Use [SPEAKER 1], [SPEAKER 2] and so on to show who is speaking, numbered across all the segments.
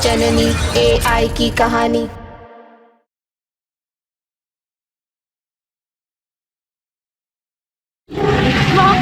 [SPEAKER 1] जननी AI की कहानी।
[SPEAKER 2] माँ,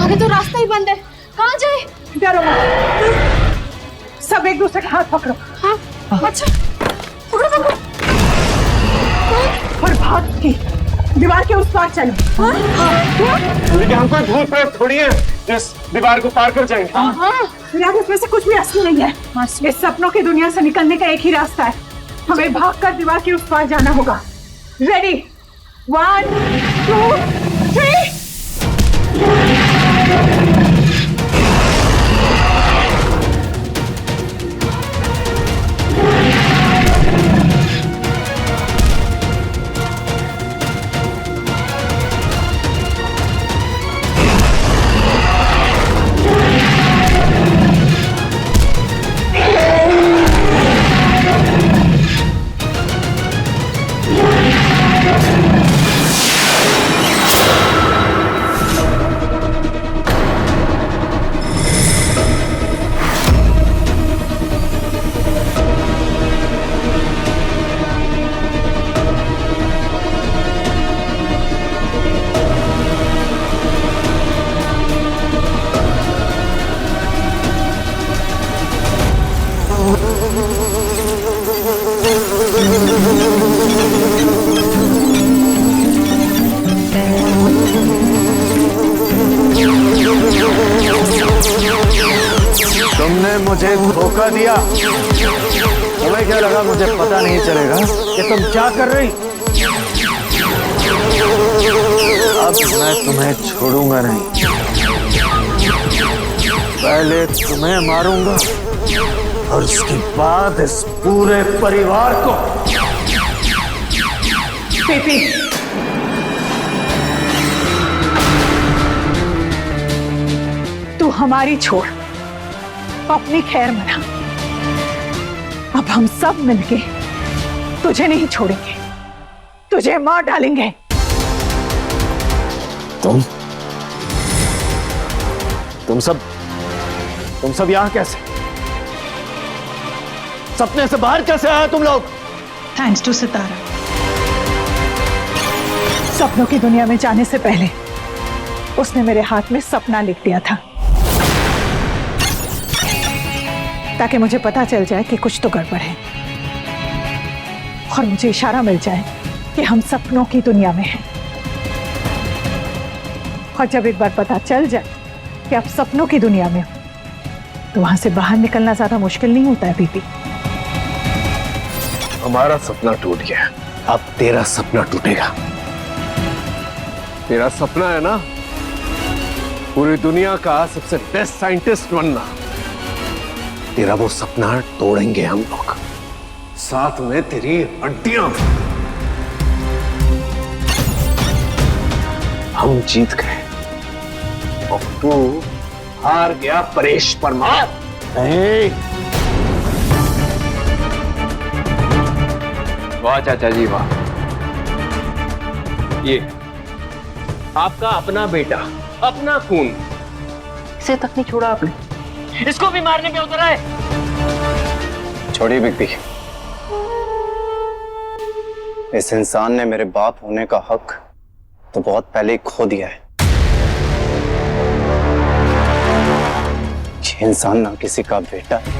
[SPEAKER 2] आगे तो रास्ता ही बंद है, कहाँ जाए?
[SPEAKER 3] डरो मत, सब एक दूसरे का हाथ पकड़ो।
[SPEAKER 2] हाँ, अच्छा, पकड़ो पकड़ो।
[SPEAKER 3] और भाग की दीवार के उस पार चलो।
[SPEAKER 4] लेकिन हम कोई भूत प्रेत थोड़ी है जिस दीवार को पार कर जाएंगे।
[SPEAKER 3] यार इसमें से कुछ भी असली नहीं है। इस सपनों की दुनिया से निकलने का एक ही रास्ता है, हमें भागकर दीवार के उस पार जाना होगा। रेडी, 1 2 3।
[SPEAKER 5] तुमने मुझे धोखा दिया। तुम्हें क्या लगा मुझे पता नहीं चलेगा कि तुम क्या कर रही? अब मैं तुम्हें छोड़ूंगा नहीं, पहले तुम्हें मारूंगा और उसके बाद इस पूरे परिवार को।
[SPEAKER 3] पीपी, तू हमारी छोड़, अपनी खैर मना। अब हम सब मिलके तुझे नहीं छोड़ेंगे, तुझे मार डालेंगे।
[SPEAKER 5] तुम सब यहाँ कैसे? सपने से बाहर कैसे आए तुम लोग?
[SPEAKER 3] थैंक्स टू सितारा। सपनों की दुनिया में जाने से पहले उसने मेरे हाथ में सपना लिख दिया था, ताकि मुझे पता चल जाए कि कुछ तो गड़बड़ है और मुझे इशारा मिल जाए कि हम सपनों की दुनिया में हैं। और जब एक बार पता चल जाए कि आप सपनों की दुनिया में हो, तो वहां से बाहर निकलना ज्यादा मुश्किल नहीं होता है बीबी।
[SPEAKER 4] हमारा सपना टूट गया, अब तेरा सपना टूटेगा। तेरा सपना है ना पूरी दुनिया का सबसे बेस्ट साइंटिस्ट बनना, तेरा वो सपना तोड़ेंगे हम लोग, साथ में तेरी हड्डियां। हम जीत गए और तू हार गया परेश परमार।
[SPEAKER 5] नहीं,
[SPEAKER 4] वाह चाचा जी वाह, ये आपका अपना बेटा, अपना खून, इसे तक नहीं छोड़ा आपने, इसको भी मारने पे उतर आए।
[SPEAKER 5] छोड़िए बिग बी, इस इंसान ने मेरे बाप होने का हक तो बहुत पहले ही खो दिया है। ये इंसान ना किसी का बेटा है,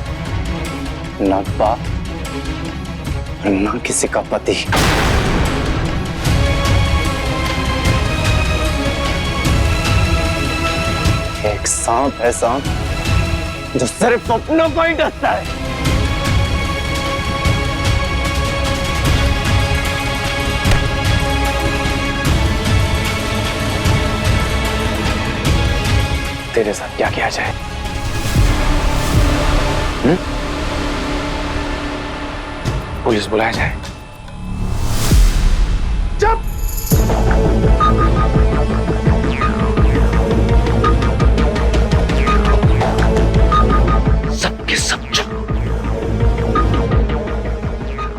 [SPEAKER 5] ना बाप और ना किसी का पति। एक सांप है, सांप जो सिर्फ अपनों को ही डसता है। तेरे साथ क्या किया जाए?
[SPEAKER 4] पुलिस बुलाया जाए।
[SPEAKER 5] चुप!
[SPEAKER 4] सबके सब चुप।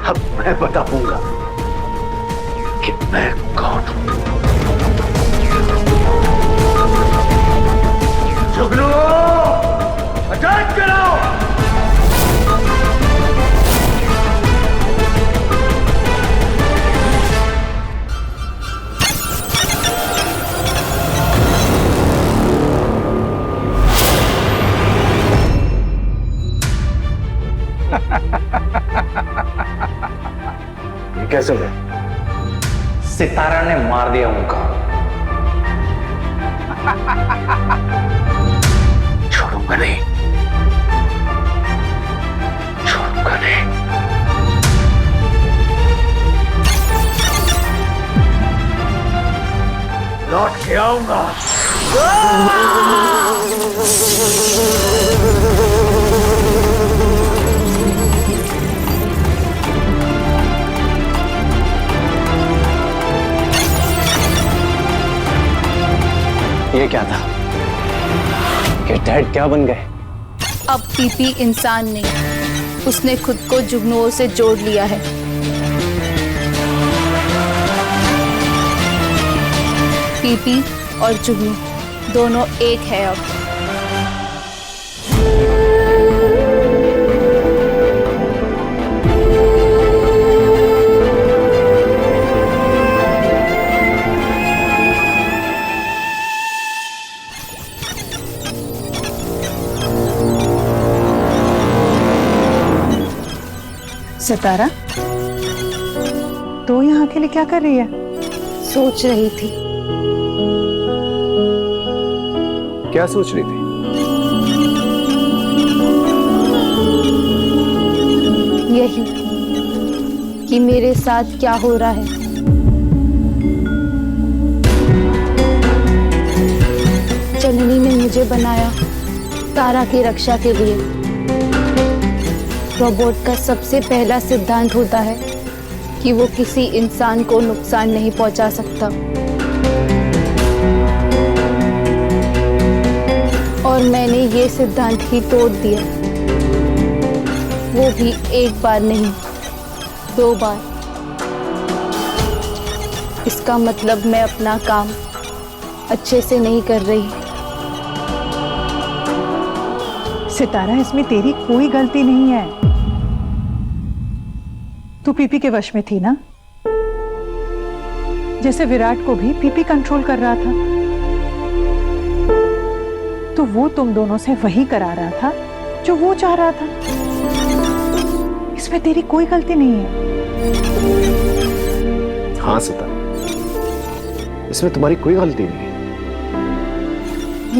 [SPEAKER 4] अब मैं बताऊंगा कि मैं कौन हूं। जुगनू, अटैक कराओ।
[SPEAKER 5] ये कैसे हुआ?
[SPEAKER 6] सितारा ने मार दिया उनका।
[SPEAKER 5] छोड़ूंगा नहीं, छोड़ूंगा नहीं। लौट के आऊंगा।
[SPEAKER 4] ये क्या था? ये डैड क्या बन गए?
[SPEAKER 1] अब पीपी इंसान नहीं, उसने खुद को जुगनुओं से जोड़ लिया है। पीपी और जुगनू दोनों एक है अब।
[SPEAKER 3] सितारा, तो यहाँ अकेले क्या कर रही है?
[SPEAKER 1] सोच रही थी।
[SPEAKER 4] क्या सोच रही थी?
[SPEAKER 1] यही कि मेरे साथ क्या हो रहा है। जननी ने मुझे बनाया तारा की रक्षा के लिए। रोबोट का सबसे पहला सिद्धांत होता है कि वो किसी इंसान को नुकसान नहीं पहुंचा सकता। और मैंने ये सिद्धांत ही तोड़ दिया, वो भी एक बार नहीं, 2 बार। इसका मतलब मैं अपना काम अच्छे से नहीं कर रही।
[SPEAKER 3] सितारा, इसमें तेरी कोई गलती नहीं है। तू पीपी के वश में थी ना, जैसे विराट को भी पीपी कंट्रोल कर रहा था, तो वो तुम दोनों से वही करा रहा था जो वो चाह रहा था। इसमें तेरी कोई गलती नहीं है।
[SPEAKER 4] हाँ सितारा, इसमें तुम्हारी कोई गलती नहीं है।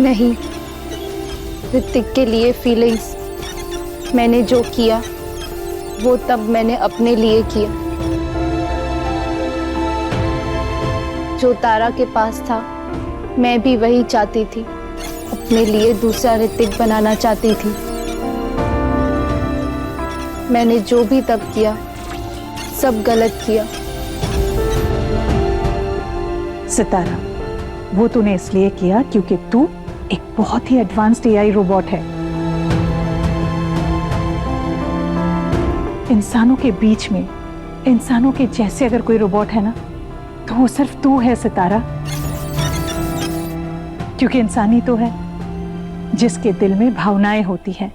[SPEAKER 1] नहीं, ऋतिक के लिए फीलिंग्स मैंने जो किया वो तब मैंने अपने लिए किया। जो तारा के पास था मैं भी वही चाहती थी, अपने लिए दूसरा ऋतिक बनाना चाहती थी। मैंने जो भी तब किया सब गलत किया।
[SPEAKER 3] सितारा, वो तूने इसलिए किया क्योंकि तू एक बहुत ही एडवांस्ड एआई रोबोट है। इंसानों के बीच में, इंसानों के जैसे अगर कोई रोबोट है ना, तो वो सिर्फ तू है सितारा। क्योंकि इंसान ही तो है जिसके दिल में भावनाएं होती है,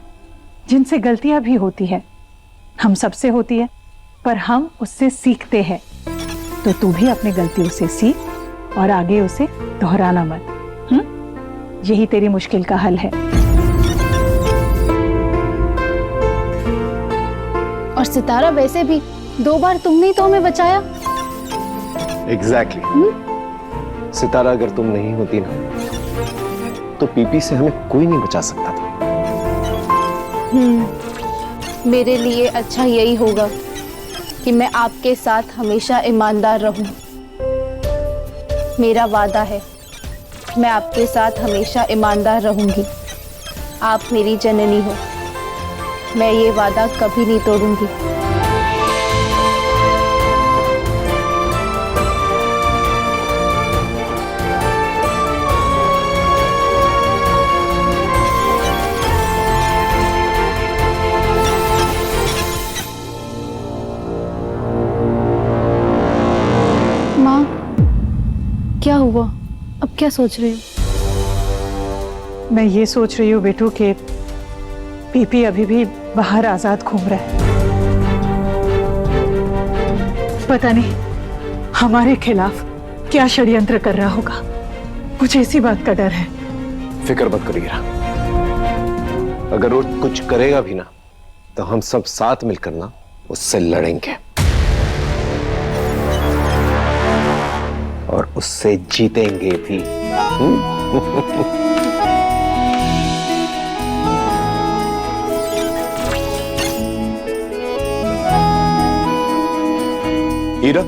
[SPEAKER 3] जिनसे गलतियां भी होती है। हम सबसे होती है, पर हम उससे सीखते हैं। तो तू भी अपनी गलतियों से सीख और आगे उसे दोहराना मत। यही तेरी मुश्किल का हल है।
[SPEAKER 1] और सितारा, वैसे भी 2 बार तुमने ही तो हमें बचाया।
[SPEAKER 4] एग्जैक्टली। सितारा, अगर तुम नहीं होती ना, तो पीपी से हमें कोई नहीं बचा सकता था।
[SPEAKER 1] मेरे लिए अच्छा यही होगा कि मैं आपके साथ हमेशा ईमानदार रहूं। मेरा वादा है, मैं आपके साथ हमेशा ईमानदार रहूंगी। आप मेरी जननी हो, मैं ये वादा कभी नहीं तोड़ूंगी। माँ, क्या हुआ? अब क्या सोच रही हो?
[SPEAKER 3] मैं ये सोच रही हूँ बेटू कि पीपी अभी भी बाहर आजाद घूम रहा है। पता नहीं हमारे खिलाफ क्या षड्यंत्र कर रहा होगा। मुझे इसी बात का डर है।
[SPEAKER 4] फिक्र मत करिए, अगर वो कुछ करेगा भी ना, तो हम सब साथ मिलकर ना उससे लड़ेंगे और उससे जीतेंगे भी। हीरा,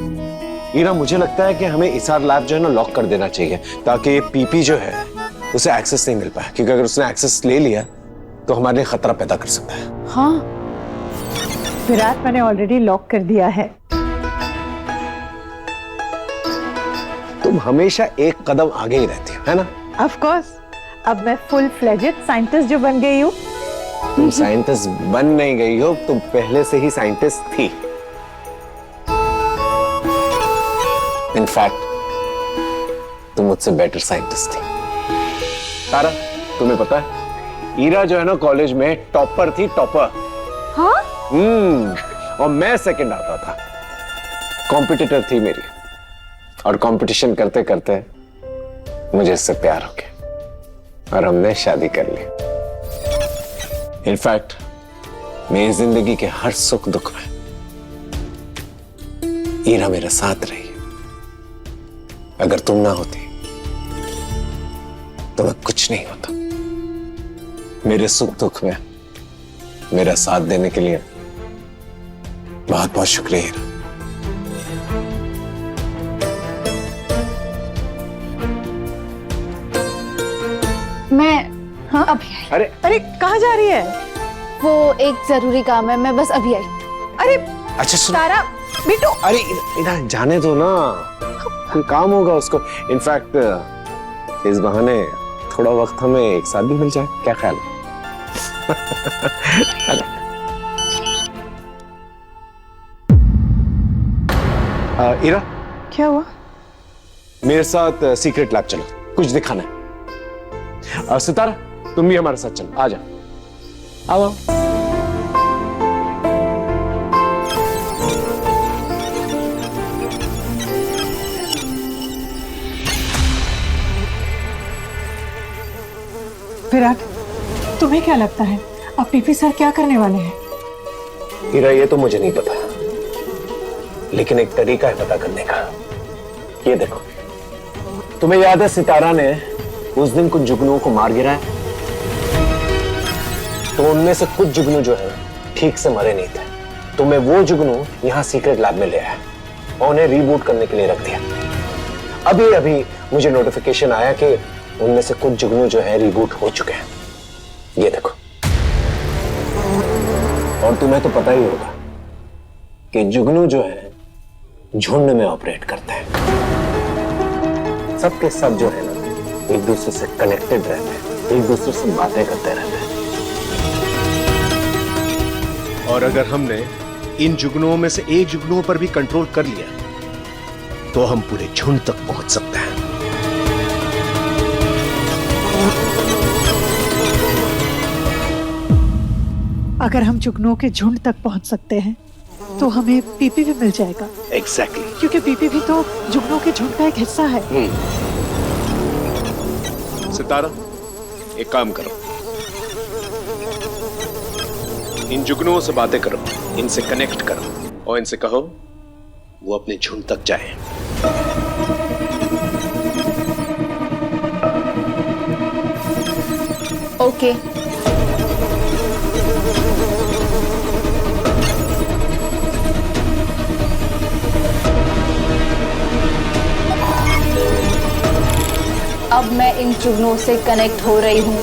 [SPEAKER 4] हीरा मुझे लगता है कि हमें इसार लैब जो है ना लॉक कर देना चाहिए ताकि पीपी जो है उसे एक्सेस नहीं मिल पाए, क्योंकि अगर उसने एक्सेस ले लिया तो हमारे लिए खतरा पैदा कर सकता है।
[SPEAKER 3] हाँ विराट, मैंने ऑलरेडी लॉक कर दिया है।
[SPEAKER 4] तुम हमेशा एक कदम आगे ही रहती हो, है ना?
[SPEAKER 3] ऑफ कोर्स, अब मैं फुल फ्लेजेड साइंटिस्ट जो बन गई हूँ।
[SPEAKER 4] तुम साइंटिस्ट बन नहीं गई हो, तुम पहले से ही साइंटिस्ट थी। इनफैक्ट तुम मुझसे बेटर साइंटिस्ट थी। तारा, तुम्हें पता है ईरा जो है ना कॉलेज में टॉपर थी, टॉपर।
[SPEAKER 3] हाँ?
[SPEAKER 4] और मैं सेकंड आता था। कॉम्पिटिटर थी मेरी, और कंपटीशन करते करते मुझे इससे प्यार हो गया और हमने शादी कर ली। इनफैक्ट मेरी जिंदगी के हर सुख दुख में ईरा मेरे साथ रही। अगर तुम ना होती तो मैं कुछ नहीं होता। मेरे सुख दुख में मेरा साथ देने के लिए बहुत बहुत शुक्रिया हीरा।
[SPEAKER 2] मैं
[SPEAKER 3] हाँ?
[SPEAKER 2] अभी आई।
[SPEAKER 4] अरे
[SPEAKER 3] अरे कहाँ जा रही है?
[SPEAKER 2] वो एक जरूरी काम है, मैं बस अभी आई।
[SPEAKER 3] अरे
[SPEAKER 4] अच्छा सुनो,
[SPEAKER 3] तारा, बिट्टू।
[SPEAKER 4] अरे इधर जाने दो ना, कोई काम होगा उसको। इनफैक्ट इस बहाने थोड़ा वक्त हमें एक साथ भी मिल जाए, क्या ख्याल है? ईरा,
[SPEAKER 3] क्या हुआ?
[SPEAKER 4] मेरे साथ सीक्रेट लैब चलो, कुछ दिखाना है। सितारा, तुम भी हमारे साथ चलो, आ जाओ। आओ।
[SPEAKER 3] विराट, तुम्हें क्या लगता है अब पीपी सर क्या करने वाले हैं?
[SPEAKER 4] हीरा, ये तो मुझे नहीं पता, लेकिन एक तरीका है पता करने का। ये देखो, तुम्हें याद है सितारा ने उस दिन कुछ जुगनुओं को मार गिराया, तो उनमें से कुछ जुगनू जो है ठीक से मरे नहीं थे, तो मैं वो जुगनू यहां सीक्रेट लैब में ले आया और उन्हें रीबूट करने के लिए रख दिया। अभी अभी मुझे नोटिफिकेशन आया कि उनमें से कुछ जुगनू जो है रीबूट हो चुके हैं। ये देखो, और तुम्हें तो पता ही होगा कि जुगनू जो है झुंड में ऑपरेट करते हैं। सबके सब जो है ना एक दूसरे से कनेक्टेड रहते हैं, एक दूसरे से बातें करते रहते हैं।
[SPEAKER 7] और अगर हमने इन जुगनुओं में से एक जुगनुओं पर भी कंट्रोल कर लिया तो हम पूरे झुंड तक पहुंच सकते हैं।
[SPEAKER 3] अगर हम जुगनुओं के झुंड तक पहुंच सकते हैं तो हमें पीपी भी मिल जाएगा।
[SPEAKER 7] एग्जैक्टली।
[SPEAKER 3] क्योंकि पीपी भी तो जुगनुओं के झुंड का एक हिस्सा है।
[SPEAKER 7] सितारा, एक काम करो, इन जुगनुओं से बातें करो, इनसे कनेक्ट करो और इनसे कहो वो अपने झुंड तक जाएं।
[SPEAKER 2] ओके।
[SPEAKER 1] अब मैं इन जुगनुओं से कनेक्ट हो रही हूँ।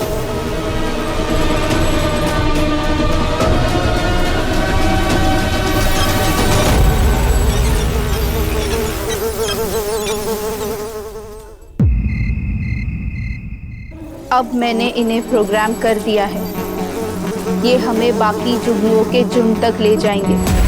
[SPEAKER 1] अब मैंने इन्हें प्रोग्राम कर दिया है। ये हमें बाकी जुगनुओं के झुंड तक ले जाएंगे।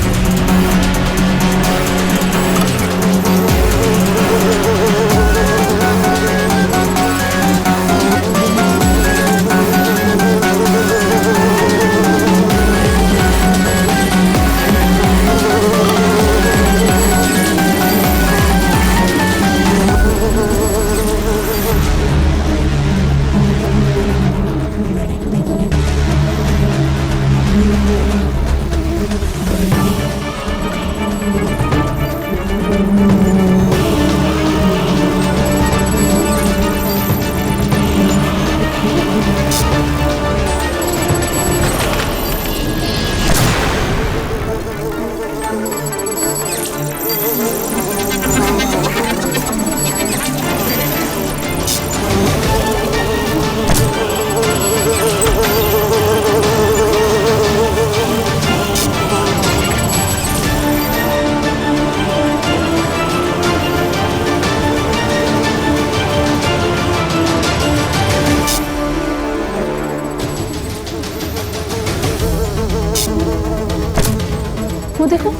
[SPEAKER 2] वो देखो।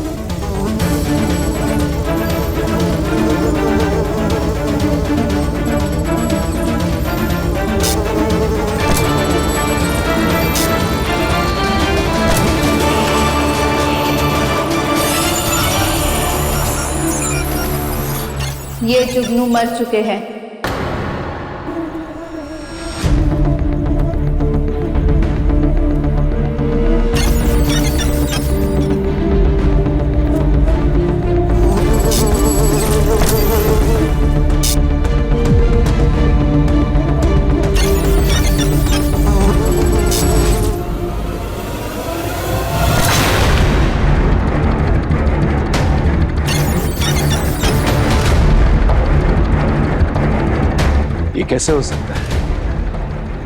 [SPEAKER 1] ये जुगनू मर चुके हैं।
[SPEAKER 4] ये कैसे हो सकता है?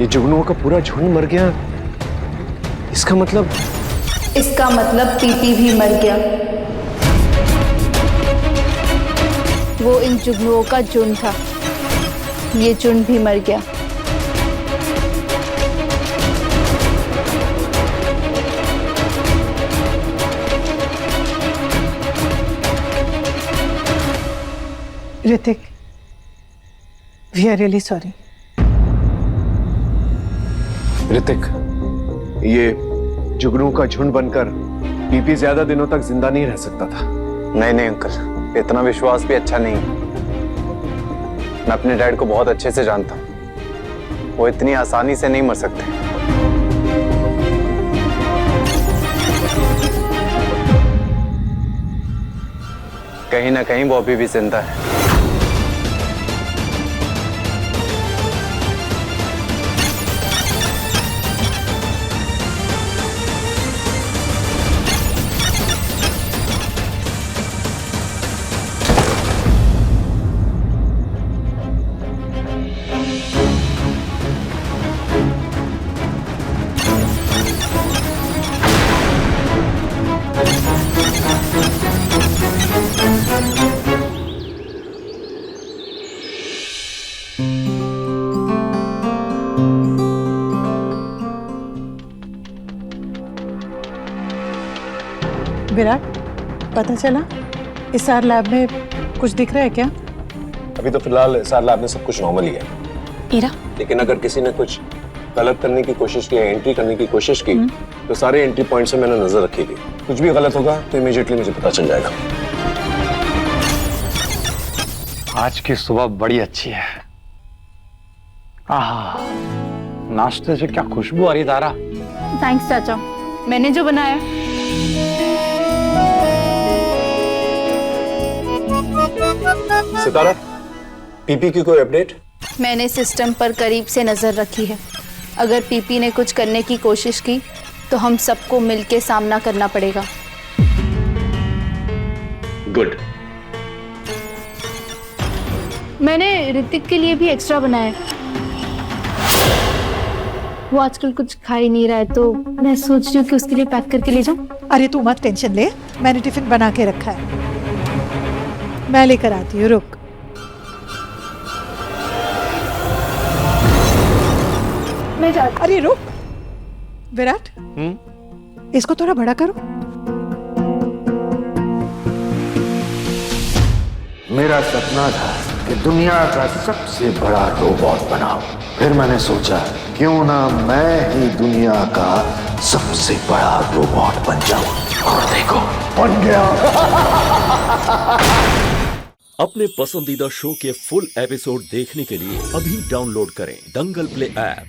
[SPEAKER 4] ये जुगनुओं का पूरा झुंड मर गया। इसका मतलब
[SPEAKER 1] पीपी भी मर गया। वो इन जुगनुओं का झुंड था, ये झुंड भी मर गया।
[SPEAKER 3] Hrithik, we are really sorry.
[SPEAKER 4] Hrithik, ये जुगनुओं का झुंड बनकर पीपी ज्यादा दिनों तक जिंदा नहीं रह सकता था।
[SPEAKER 5] नहीं नहीं अंकल, इतना विश्वास भी अच्छा नहीं। मैं अपने डैड को बहुत अच्छे से जानता हूँ, वो इतनी आसानी से नहीं मर सकते। कहीं ना कहीं वो अभी भी जिंदा है।
[SPEAKER 3] विराट, पता चला इस आर लैब में कुछ दिख रहा है क्या?
[SPEAKER 7] अभी तो फिलहाल सार लैब में सब कुछ नॉर्मल ही है।
[SPEAKER 2] हीरा,
[SPEAKER 7] लेकिन अगर किसी ने कुछ गलत करने की कोशिश की, एंट्री करने की कोशिश की, तो सारे एंट्री पॉइंट से मैंने नजर रखी थी। कुछ भी गलत होगा तो इमीडिएटली मुझे पता चल जाएगा।
[SPEAKER 6] आज की सुबह बड़ी अच्छी है। आहा, नाश्ते से क्या खुशबू आ रही तारा।
[SPEAKER 1] थैंक्स चाचा, मैंने जो बनाया।
[SPEAKER 7] सितारा, पीपी की कोई अपडेट?
[SPEAKER 1] मैंने सिस्टम पर करीब से नजर रखी है। अगर पीपी ने कुछ करने की कोशिश की तो हम सबको मिलके सामना करना पड़ेगा।
[SPEAKER 7] गुड।
[SPEAKER 1] मैंने ऋतिक के लिए भी एक्स्ट्रा बनाया। वो आजकल कुछ खा ही नहीं रहा है, तो मैं सोच रही हूँ कि उसके लिए पैक करके ले जाऊं।
[SPEAKER 3] अरे तू मत टेंशन ले, मैंने टिफिन बना के रखा है, मैं लेकर आती हूँ, रुक।
[SPEAKER 1] मैं जाती।
[SPEAKER 3] अरे रुक विराट, इसको थोड़ा बड़ा करो।
[SPEAKER 5] मेरा सपना था कि दुनिया का सबसे बड़ा रोबोट बनाऊं। फिर मैंने सोचा क्यों ना मैं ही दुनिया का सबसे बड़ा रोबोट बन जाऊं। और देखो, बन गया।
[SPEAKER 8] अपने पसंदीदा शो के फुल एपिसोड देखने के लिए अभी डाउनलोड करें दंगल प्ले ऐप।